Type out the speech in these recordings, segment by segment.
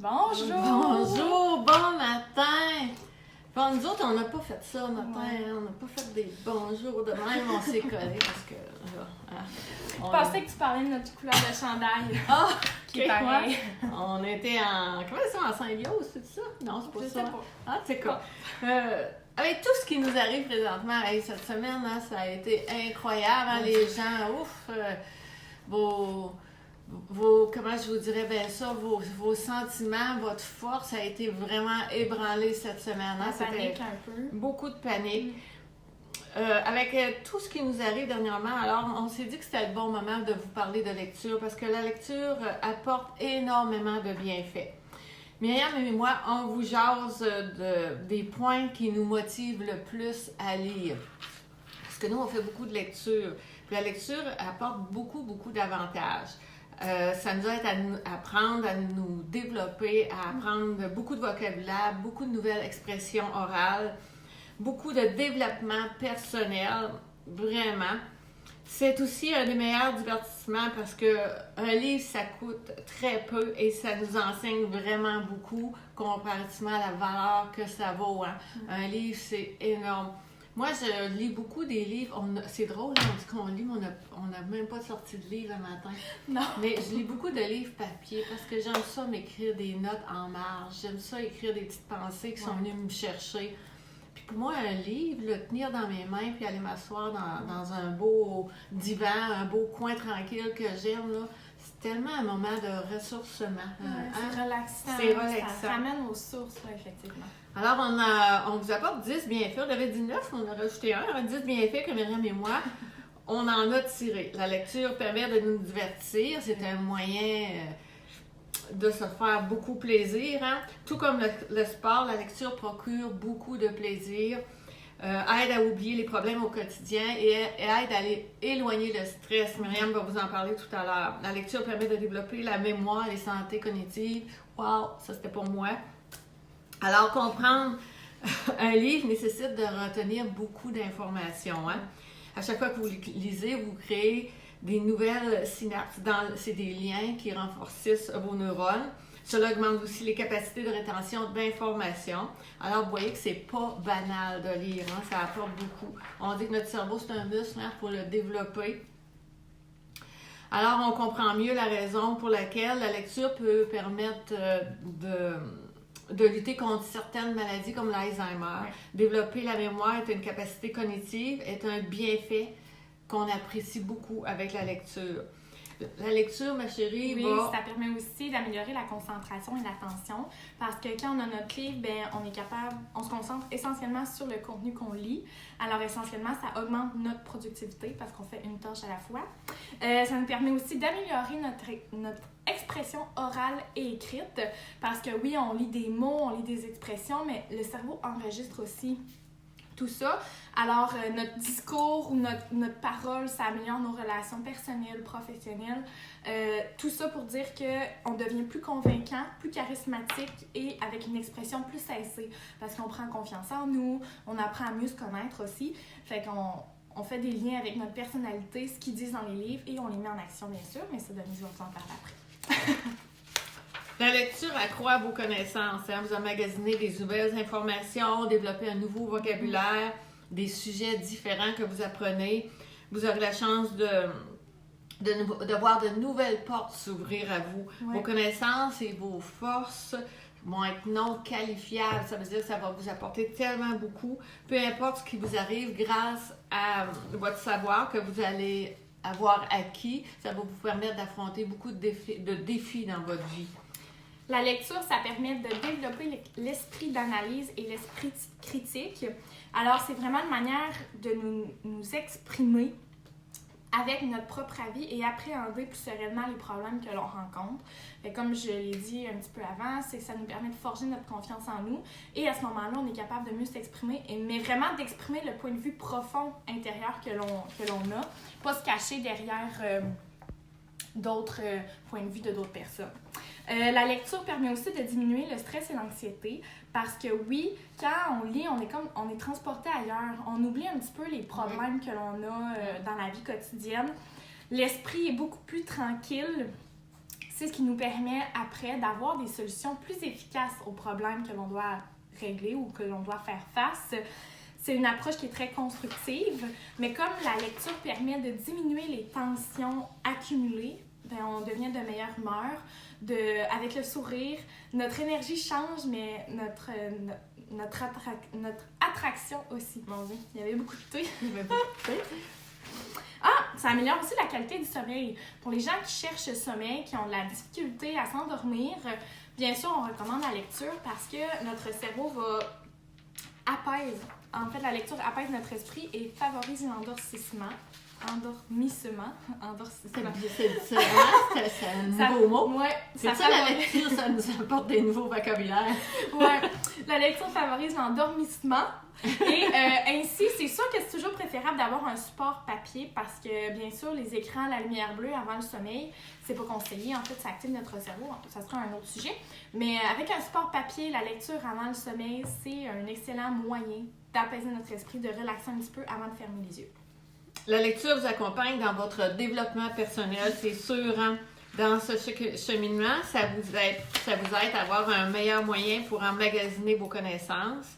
Bonjour! Bonjour, bon matin! Bon, nous autres, on n'a pas fait ça matin, on n'a pas fait des bonjours de même, on s'est collés parce que là, Je pensais que tu parlais de notre couleur de chandail. Ah! Qui est pareil. On était en... Comment c'est en symbiose, c'est ça? Non, c'est pas Je ça. sais pas. Ah, c'est quoi? Avec tout ce qui nous arrive présentement, cette semaine, hein, ça a été incroyable, hein, les gens, ouf! Comment je vous dirais bien ça, vos sentiments, votre force a été vraiment ébranlée cette semaine. Hein? La panique un peu. Beaucoup de panique. Avec tout ce qui nous arrive dernièrement, alors on s'est dit que c'était le bon moment de vous parler de lecture parce que la lecture apporte énormément de bienfaits. Myriam et moi, on vous jase des points qui nous motivent le plus à lire. Parce que nous, on fait beaucoup de lecture. Puis la lecture apporte beaucoup d'avantages. Ça nous aide à apprendre, à nous développer, à apprendre beaucoup de vocabulaire, beaucoup de nouvelles expressions orales, beaucoup de développement personnel, vraiment. C'est aussi un des meilleurs divertissements parce que un livre, ça coûte très peu et ça nous enseigne vraiment beaucoup comparativement à la valeur que ça vaut. Hein. Un livre, c'est énorme. Moi, je lis beaucoup des livres. C'est drôle, on dit qu'on lit, mais on n'a même pas sorti de livre le matin. Non. Mais je lis beaucoup de livres papier parce que j'aime ça m'écrire des notes en marge. J'aime ça écrire des petites pensées qui sont venues me chercher. Puis pour moi, un livre, le tenir dans mes mains puis aller m'asseoir dans un beau divan, un beau coin tranquille que j'aime, là, c'est tellement un moment de ressourcement. C'est relaxant. C'est relaxant. Ça ramène aux sources, là, effectivement. Alors, on vous apporte 10 bienfaits. On avait dit 9, on a rajouté un. 10 bienfaits que Myriam et moi, on en a tiré. La lecture permet de nous divertir. C'est un moyen de se faire beaucoup plaisir. Hein? Tout comme le sport, la lecture procure beaucoup de plaisir, aide à oublier les problèmes au quotidien et aide à éloigner le stress. Myriam va vous en parler tout à l'heure. La lecture permet de développer la mémoire et la santé cognitive. Wow, ça c'était pour moi. Alors, comprendre un livre nécessite de retenir beaucoup d'informations. Hein? À chaque fois que vous lisez, vous créez des nouvelles synapses. C'est des liens qui renforcissent vos neurones. Cela augmente aussi les capacités de rétention d'informations. Alors, vous voyez que c'est pas banal de lire. Hein? Ça apporte beaucoup. On dit que notre cerveau, c'est un muscle, hein, pour le développer. Alors, on comprend mieux la raison pour laquelle la lecture peut permettre de lutter contre certaines maladies comme l'Alzheimer. Ouais. Développer la mémoire est une capacité cognitive, est un bienfait qu'on apprécie beaucoup avec la lecture. La lecture, ma chérie, ça permet aussi d'améliorer la concentration et l'attention parce que quand on a notre livre, on se concentre essentiellement sur le contenu qu'on lit. Alors essentiellement, ça augmente notre productivité parce qu'on fait une tâche à la fois. Ça nous permet aussi d'améliorer notre expression orale et écrite parce que oui, on lit des mots, on lit des expressions, mais le cerveau enregistre aussi tout ça. Alors, notre discours ou notre parole, ça améliore nos relations personnelles, professionnelles. Tout ça pour dire qu'on devient plus convaincant, plus charismatique et avec une expression plus aisée parce qu'on prend confiance en nous, on apprend à mieux se connaître aussi. Fait qu'on fait des liens avec notre personnalité, ce qu'ils disent dans les livres et on les met en action, bien sûr, mais ça, Denise va vous en parler après. La lecture accroît vos connaissances. Hein? Vous emmagasiner des nouvelles informations, développer un nouveau vocabulaire, des sujets différents que vous apprenez. Vous aurez la chance de voir de nouvelles portes s'ouvrir à vous. Ouais. Vos connaissances et vos forces vont être non qualifiables. Ça veut dire que ça va vous apporter tellement beaucoup. Peu importe ce qui vous arrive, grâce à votre savoir que vous allez avoir acquis, ça va vous permettre d'affronter beaucoup de défis dans votre vie. La lecture, ça permet de développer l'esprit d'analyse et l'esprit critique. Alors, c'est vraiment une manière de nous exprimer avec notre propre avis et appréhender plus sereinement les problèmes que l'on rencontre. Et comme je l'ai dit un petit peu avant, c'est que ça nous permet de forger notre confiance en nous. Et à ce moment-là, on est capable de mieux s'exprimer, mais vraiment d'exprimer le point de vue profond intérieur que l'on a, pas se cacher derrière d'autres points de vue de d'autres personnes. La lecture permet aussi de diminuer le stress et l'anxiété parce que oui, quand on lit, on est transporté ailleurs. On oublie un petit peu les problèmes que l'on a dans la vie quotidienne. L'esprit est beaucoup plus tranquille. c'est ce qui nous permet après d'avoir des solutions plus efficaces aux problèmes que l'on doit régler ou que l'on doit faire face. C'est une approche qui est très constructive, mais comme la lecture permet de diminuer les tensions accumulées, bien, on devient de meilleure humeur. Avec le sourire, notre énergie change, mais notre attraction aussi. Mon Dieu, il y avait beaucoup de thé. Ah, ça améliore aussi la qualité du sommeil. Pour les gens qui cherchent le sommeil, qui ont de la difficulté à s'endormir, bien sûr, on recommande la lecture parce que notre cerveau apaise. En fait, la lecture apaise notre esprit et favorise l'endormissement. C'est un nouveau mot. Ouais, la lecture, ça nous apporte des nouveaux vocabulaires. Ouais, la lecture favorise l'endormissement. Et ainsi, c'est sûr que c'est toujours préférable d'avoir un support papier parce que, bien sûr, les écrans, la lumière bleue avant le sommeil, c'est pas conseillé. En fait, ça active notre cerveau. Ça sera un autre sujet. Mais avec un support papier, la lecture avant le sommeil, c'est un excellent moyen d'apaiser notre esprit, de relaxer un petit peu avant de fermer les yeux. La lecture vous accompagne dans votre développement personnel, c'est sûr. Hein? Dans ce cheminement, ça vous aide à avoir un meilleur moyen pour emmagasiner vos connaissances,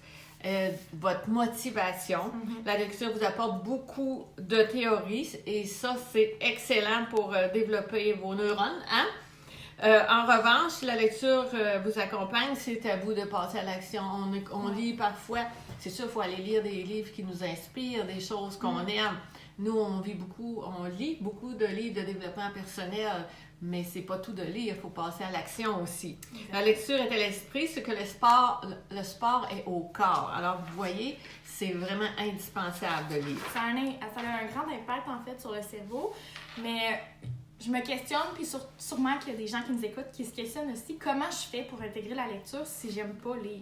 votre motivation. Mm-hmm. La lecture vous apporte beaucoup de théories et ça, c'est excellent pour développer vos neurones. Hein? En revanche, la lecture vous accompagne, c'est à vous de passer à l'action. On lit parfois, c'est sûr, il faut aller lire des livres qui nous inspirent, des choses qu'on aime. Nous, on lit beaucoup de livres de développement personnel, mais c'est pas tout de lire, il faut passer à l'action aussi. Exactement. La lecture est à l'esprit, ce que le sport est au corps. Alors, vous voyez, c'est vraiment indispensable de lire. Ça a un grand impact, en fait, sur le cerveau, mais je me questionne, puis sûrement qu'il y a des gens qui nous écoutent qui se questionnent aussi comment je fais pour intégrer la lecture si j'aime pas lire.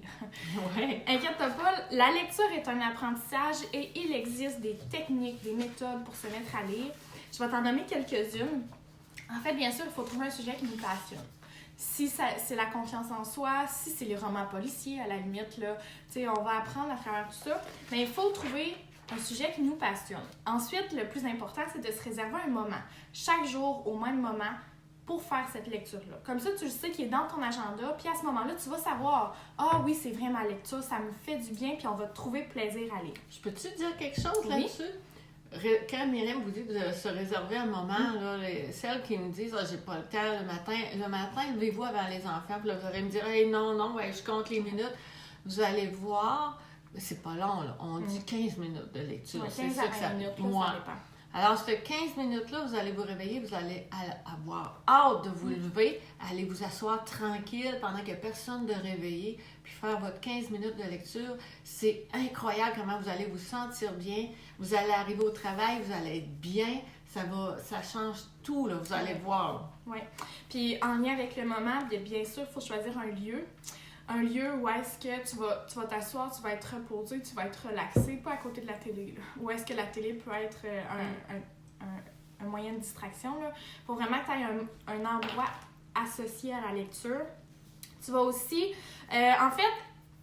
Ouais. Inquiète-toi pas, la lecture est un apprentissage et il existe des techniques, des méthodes pour se mettre à lire. Je vais t'en nommer quelques-unes. En fait, bien sûr, il faut trouver un sujet qui nous passionne. Si c'est la confiance en soi, si c'est les romans policiers, à la limite, là, on va apprendre à travers tout ça, mais il faut trouver un sujet qui nous passionne. Ensuite, le plus important, c'est de se réserver un moment, chaque jour, au même moment, pour faire cette lecture-là. Comme ça, tu le sais qu'il est dans ton agenda, puis à ce moment-là, tu vas savoir « Ah oui, c'est vrai ma lecture, ça me fait du bien, puis on va trouver plaisir à lire. » Je peux-tu dire quelque chose là-dessus? Quand Myriam vous dit de se réserver un moment, là, celles qui me disent j'ai pas le temps le matin, levez-vous avant les enfants, puis là, vous allez me dire non, je compte les minutes. Vous allez voir, c'est pas long, là. On dit 15 minutes de lecture. Ouais, 15 à 20 minutes, ça dépend. Alors, ces 15 minutes-là, vous allez vous réveiller, vous allez avoir hâte de vous lever, aller vous asseoir tranquille pendant qu'il n'y a personne de réveillé, puis faire votre 15 minutes de lecture. C'est incroyable comment vous allez vous sentir bien. Vous allez arriver au travail, vous allez être bien. Ça change tout, là, vous allez voir. Oui. Puis, en lien avec le moment, bien sûr, il faut choisir un lieu. Un lieu où est-ce que tu vas t'asseoir, tu vas être reposé, tu vas être relaxé, pas à côté de la télé. Là. Où est-ce que la télé peut être un moyen de distraction. Il faut vraiment que tu aies un endroit associé à la lecture. Tu vas aussi... en fait,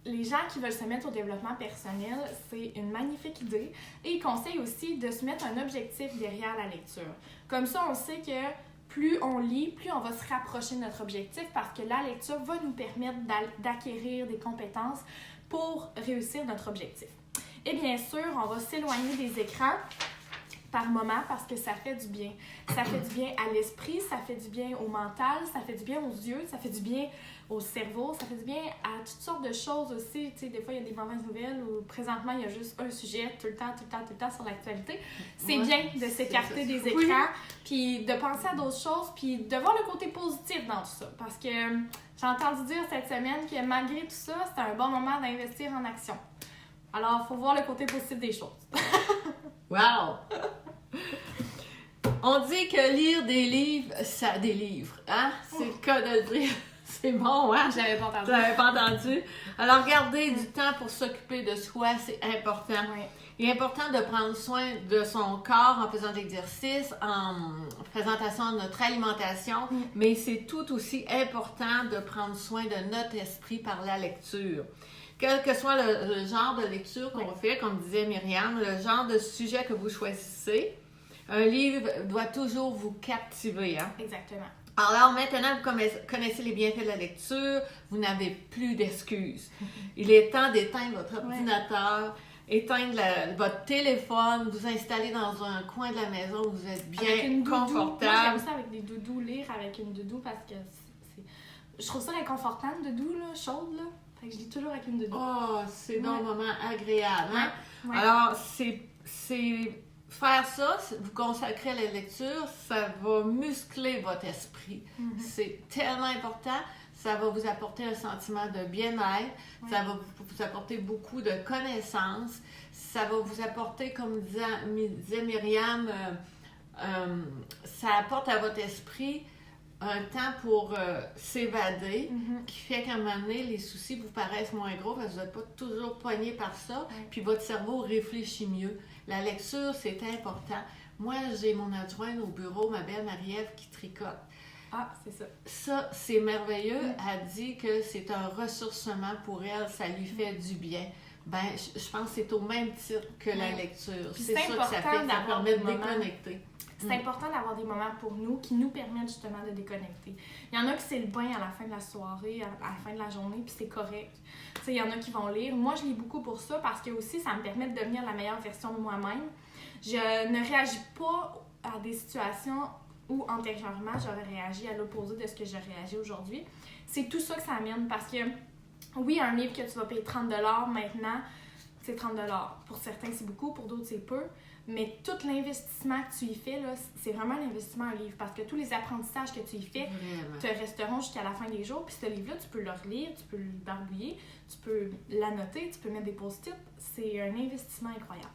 les gens qui veulent se mettre au développement personnel, c'est une magnifique idée. Et ils conseillent aussi de se mettre un objectif derrière la lecture. Comme ça, on sait que plus on lit, plus on va se rapprocher de notre objectif parce que la lecture va nous permettre d'acquérir des compétences pour réussir notre objectif. Et bien sûr, on va s'éloigner des écrans par moment parce que ça fait du bien. Ça fait du bien à l'esprit, ça fait du bien au mental, ça fait du bien aux yeux, ça fait du bien au cerveau, ça fait du bien à toutes sortes de choses aussi. Tu sais, des fois, il y a des mauvaises nouvelles ou présentement, il y a juste un sujet tout le temps sur l'actualité. C'est bien de s'écarter des écrans, puis de penser à d'autres choses, puis de voir le côté positif dans tout ça. Parce que j'ai entendu dire cette semaine que malgré tout ça, c'était un bon moment d'investir en action. Alors, il faut voir le côté positif des choses. Wow! On dit que lire des livres, ça délivre. Hein? C'est le cas de le dire. C'est bon, hein? Je l'avais pas entendu. Je l'avais pas entendu. Alors, garder du temps pour s'occuper de soi, c'est important. Oui. Il est important de prendre soin de son corps en faisant de l'exercice, en faisant attention à notre alimentation, mais c'est tout aussi important de prendre soin de notre esprit par la lecture. Quel que soit le genre de lecture qu'on fait, comme disait Myriam, le genre de sujet que vous choisissez, un livre doit toujours vous captiver. Hein? Exactement. Alors maintenant, vous connaissez les bienfaits de la lecture, vous n'avez plus d'excuses. Il est temps d'éteindre votre ordinateur, éteindre votre téléphone, vous installer dans un coin de la maison où vous êtes bien confortable. Moi, j'aime ça avec des doudous, lire avec une doudou parce que je trouve ça réconfortant, une doudou, là, chaude, là. Fait que je lis toujours avec une doudou. Oh, c'est donc un moment agréable, hein? Ouais. Alors, faire ça, vous consacrer à la lecture, ça va muscler votre esprit. C'est tellement important. Ça va vous apporter un sentiment de bien-être. Ça va vous apporter beaucoup de connaissances. Ça va vous apporter, comme disait Myriam, ça apporte à votre esprit un temps pour s'évader, qui fait qu'à un moment donné, les soucis vous paraissent moins gros parce que vous n'êtes pas toujours poigné par ça, puis votre cerveau réfléchit mieux. La lecture, c'est important. Moi, j'ai mon adjointe au bureau, ma belle Marie-Ève, qui tricote. Ah, c'est ça. Ça, c'est merveilleux. Elle dit que c'est un ressourcement pour elle, ça lui fait du bien. Ben, je pense que c'est au même titre que la lecture. Puis c'est ça que ça fait, ça permet de déconnecter. C'est important d'avoir des moments pour nous qui nous permettent justement de déconnecter. Il y en a qui c'est le bain à la fin de la soirée, à la fin de la journée, puis c'est correct. Tu sais, il y en a qui vont lire. Moi, je lis beaucoup pour ça parce que aussi, ça me permet de devenir la meilleure version de moi-même. Je ne réagis pas à des situations où antérieurement, j'aurais réagi à l'opposé de ce que j'ai réagi aujourd'hui. C'est tout ça que ça amène parce que, oui, un livre que tu vas payer 30$ maintenant, c'est 30$. Pour certains, c'est beaucoup, pour d'autres, c'est peu. Mais tout l'investissement que tu y fais, là, c'est vraiment l'investissement en livre parce que tous les apprentissages que tu y fais te resteront jusqu'à la fin des jours. Puis ce livre-là, tu peux le relire, tu peux le barbouiller, tu peux l'annoter, tu peux mettre des post-it. C'est un investissement incroyable.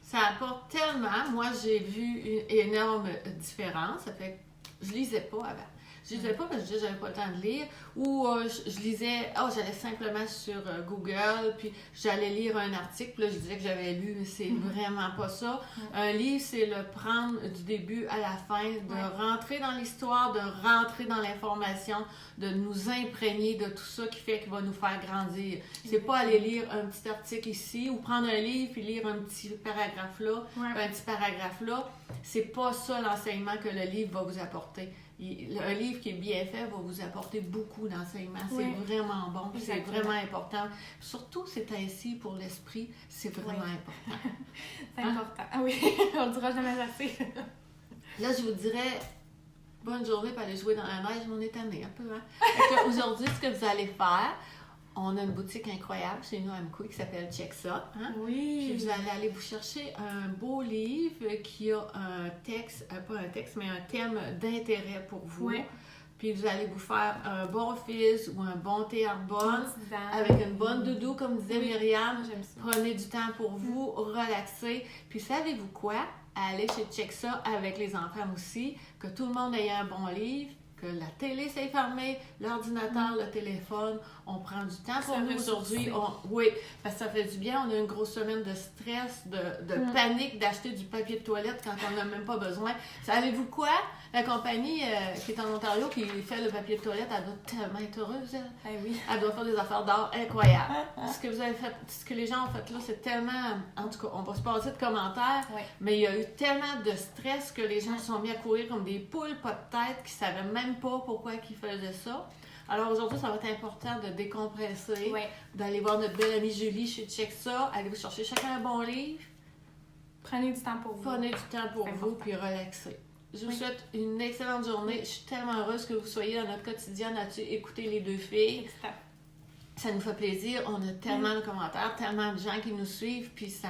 Ça apporte tellement. Moi, j'ai vu une énorme différence. Ça fait que je lisais pas avant. Je lisais pas parce que j'avais pas le temps de lire. Ou je lisais, j'allais simplement sur Google, puis j'allais lire un article, puis là, je disais que j'avais lu, mais c'est vraiment pas ça. Un livre, c'est le prendre du début à la fin, de rentrer dans l'histoire, de rentrer dans l'information, de nous imprégner de tout ça qui fait qu'il va nous faire grandir. C'est pas aller lire un petit article ici, ou prendre un livre, puis lire un petit paragraphe là, un petit paragraphe là. C'est pas ça l'enseignement que le livre va vous apporter. Un livre qui est bien fait va vous apporter beaucoup d'enseignements. C'est vraiment bon, c'est vraiment important. Surtout, c'est ainsi pour l'esprit, c'est vraiment important. C'est important. Ah oui, on le dira jamais assez. Là, je vous dirais, bonne journée pour aller jouer dans la neige, mais on est tanné un peu. Hein? Aujourd'hui, ce que vous allez faire, on a une boutique incroyable chez nous à Amqui qui s'appelle Check Ça. Hein? Oui. Puis vous allez aller vous chercher un beau livre qui a un texte, pas un texte, mais un thème d'intérêt pour vous. Oui. Puis vous allez vous faire un bon fils ou un bon thé Arbonne avec une bonne doudou, comme disait Myriam. J'aime ça. Prenez du temps pour vous, relaxez. Puis savez-vous quoi? Allez chez Check Ça avec les enfants aussi, que tout le monde ait un bon livre, que la télé s'est fermée, l'ordinateur, le téléphone, on prend du temps pour nous aujourd'hui. Oui, parce que ça fait du bien. On a une grosse semaine de stress, de panique d'acheter du papier de toilette quand on n'a même pas besoin. Savez-vous quoi? La compagnie qui est en Ontario, qui fait le papier de toilette, elle doit tellement être heureuse, elle. Eh oui. Elle doit faire des affaires d'art incroyables. Ce que vous avez fait, ce que les gens ont fait là, c'est tellement... En tout cas, on va se passer de commentaires, mais il y a eu tellement de stress que les gens se sont mis à courir comme des poules, pas de tête, qui ne savaient même pas pourquoi ils faisaient ça. Alors aujourd'hui, ça va être important de décompresser, d'aller voir notre belle amie Julie chez Check Ça, aller vous chercher chacun un bon livre. Prenez du temps pour vous. Prenez du temps pour vous, puis relaxez. Je vous souhaite une excellente journée. Je suis tellement heureuse que vous soyez dans notre quotidien là-dessus. Écoutez les deux filles. Ça nous fait plaisir. On a tellement de commentaires, tellement de gens qui nous suivent, puis ça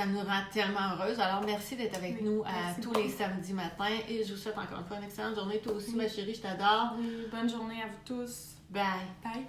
nous rend tellement heureuses. Alors, merci d'être avec nous tous les samedis matins. Et je vous souhaite encore une fois une excellente journée. Toi aussi, ma chérie, je t'adore. Oui, bonne journée à vous tous. Bye. Bye.